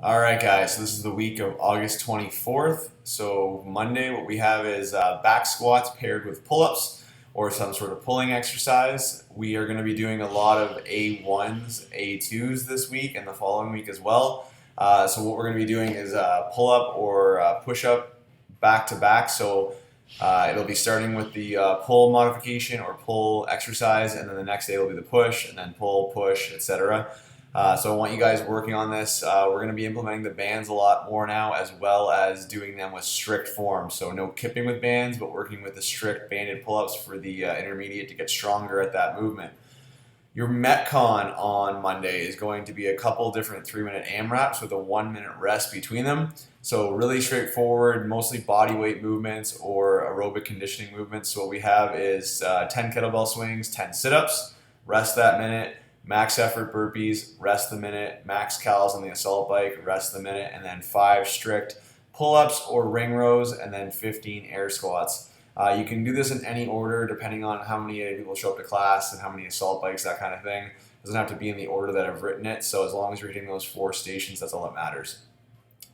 All right, guys, so this is the week of August 24th. So, Monday, what we have is back squats paired with pull ups or some sort of pulling exercise. We are going to be doing a lot of A1s, A2s this week and the following week as well. So, what we're going to be doing is pull up or push up back to back. So, it'll be starting with the pull modification or pull exercise, and then the next day will be the push, and then pull, push, etc. So I want you guys working on this. We're going to be implementing the bands a lot more now, as well as doing them with strict form. So no kipping with bands, but working with the strict banded pull-ups for the intermediate to get stronger at that movement. Your Metcon on Monday is going to be a couple different 3-minute AMRAPs with a 1-minute rest between them. So really straightforward, mostly body weight movements or aerobic conditioning movements. So what we have is 10 kettlebell swings, 10 sit-ups, rest that minute, max effort burpees, rest the minute, max cals on the assault bike, rest the minute, and then 5 strict pull-ups or ring rows, and then 15 air squats. You can do this in any order depending on how many people show up to class and how many assault bikes, that kind of thing. It doesn't have to be in the order that I've written it, so as long as you're hitting those 4 stations, that's all that matters.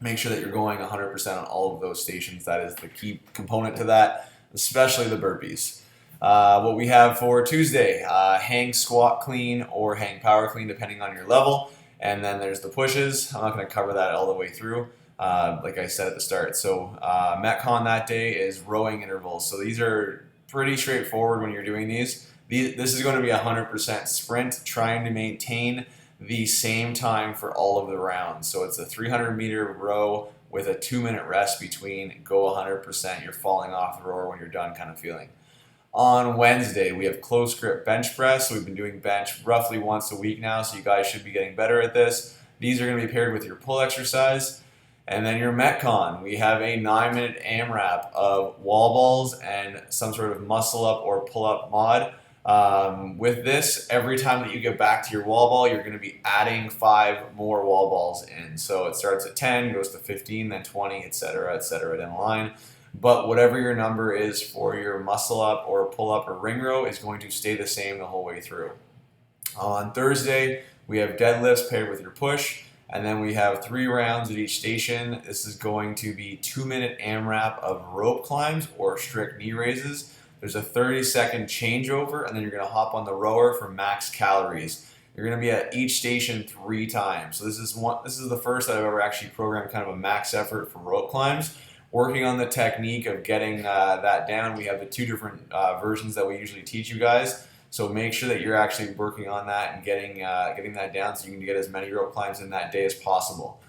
Make sure that you're going 100% on all of those stations. That is the key component to that, especially the burpees. What we have for Tuesday, hang squat clean or hang power clean depending on your level. And then there's the pushes. I'm not going to cover that all the way through, like I said at the start. So Metcon that day is rowing intervals. So these are pretty straightforward when you're doing these. This is going to be 100% sprint, trying to maintain the same time for all of the rounds. So it's a 300-meter row with a 2-minute rest between. Go 100%. You're falling off the rower when you're done kind of feeling. On Wednesday, we have close grip bench press. So we've been doing bench roughly once a week now, so you guys should be getting better at this. These are going to be paired with your pull exercise. And then your Metcon, we have a 9-minute AMRAP of wall balls and some sort of muscle up or pull up mod. With this, every time that you get back to your wall ball, you're going to be adding 5 more wall balls in. So it starts at 10, goes to 15, then 20, etc., down the line. But whatever your number is for your muscle up or pull up or ring row is going to stay the same the whole way through. On Thursday, we have deadlifts paired with your push, and then we have 3 rounds at each station. This is going to be 2-minute AMRAP of rope climbs or strict knee raises. There's a 30-second changeover, and then you're going to hop on the rower for max calories. You're going to be at each station 3 times. So this is the first that I've ever actually programmed kind of a max effort for rope climbs. Working on the technique of getting that down, we have the 2 different versions that we usually teach you guys. So make sure that you're actually working on that and getting that down so you can get as many rope climbs in that day as possible.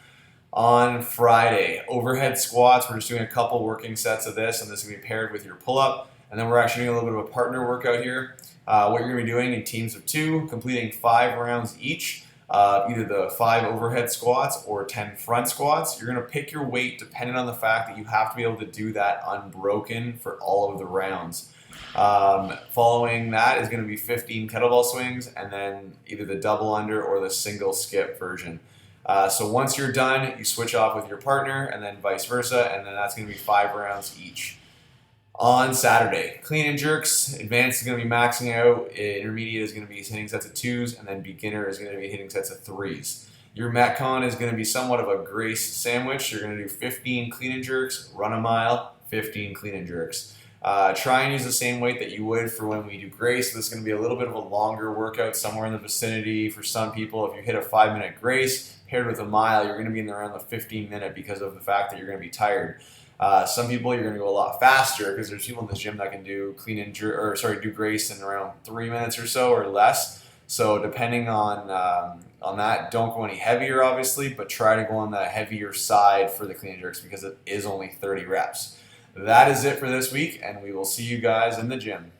On Friday, overhead squats. We're just doing a couple working sets of this, and this is going to be paired with your pull-up. And then we're actually doing a little bit of a partner workout here. What you're going to be doing in teams of 2, completing 5 rounds each. Either the 5 overhead squats or 10 front squats. You're going to pick your weight depending on the fact that you have to be able to do that unbroken for all of the rounds. Following that is going to be 15 kettlebell swings, and then either the double under or the single skip version. So once you're done, you switch off with your partner, and then vice versa, and then that's going to be 5 rounds each. On Saturday, clean and jerks. Advanced is going to be maxing out. Intermediate is going to be hitting sets of 2s, and then beginner is going to be hitting sets of 3s. Your Metcon is going to be somewhat of a grace sandwich. You're going to do 15 clean and jerks, run a mile, 15 clean and jerks. Try and use the same weight that you would for when we do grace. This is going to be a little bit of a longer workout, somewhere in the vicinity for some people. If you hit a 5-minute grace paired with a mile, you're going to be in around the 15-minute because of the fact that you're going to be tired. Some people you're going to go a lot faster because there's people in this gym that can do do grace in around 3 minutes or so or less. So depending on that, don't go any heavier obviously, but try to go on the heavier side for the clean and jerks because it is only 30 reps. That is it for this week, and we will see you guys in the gym.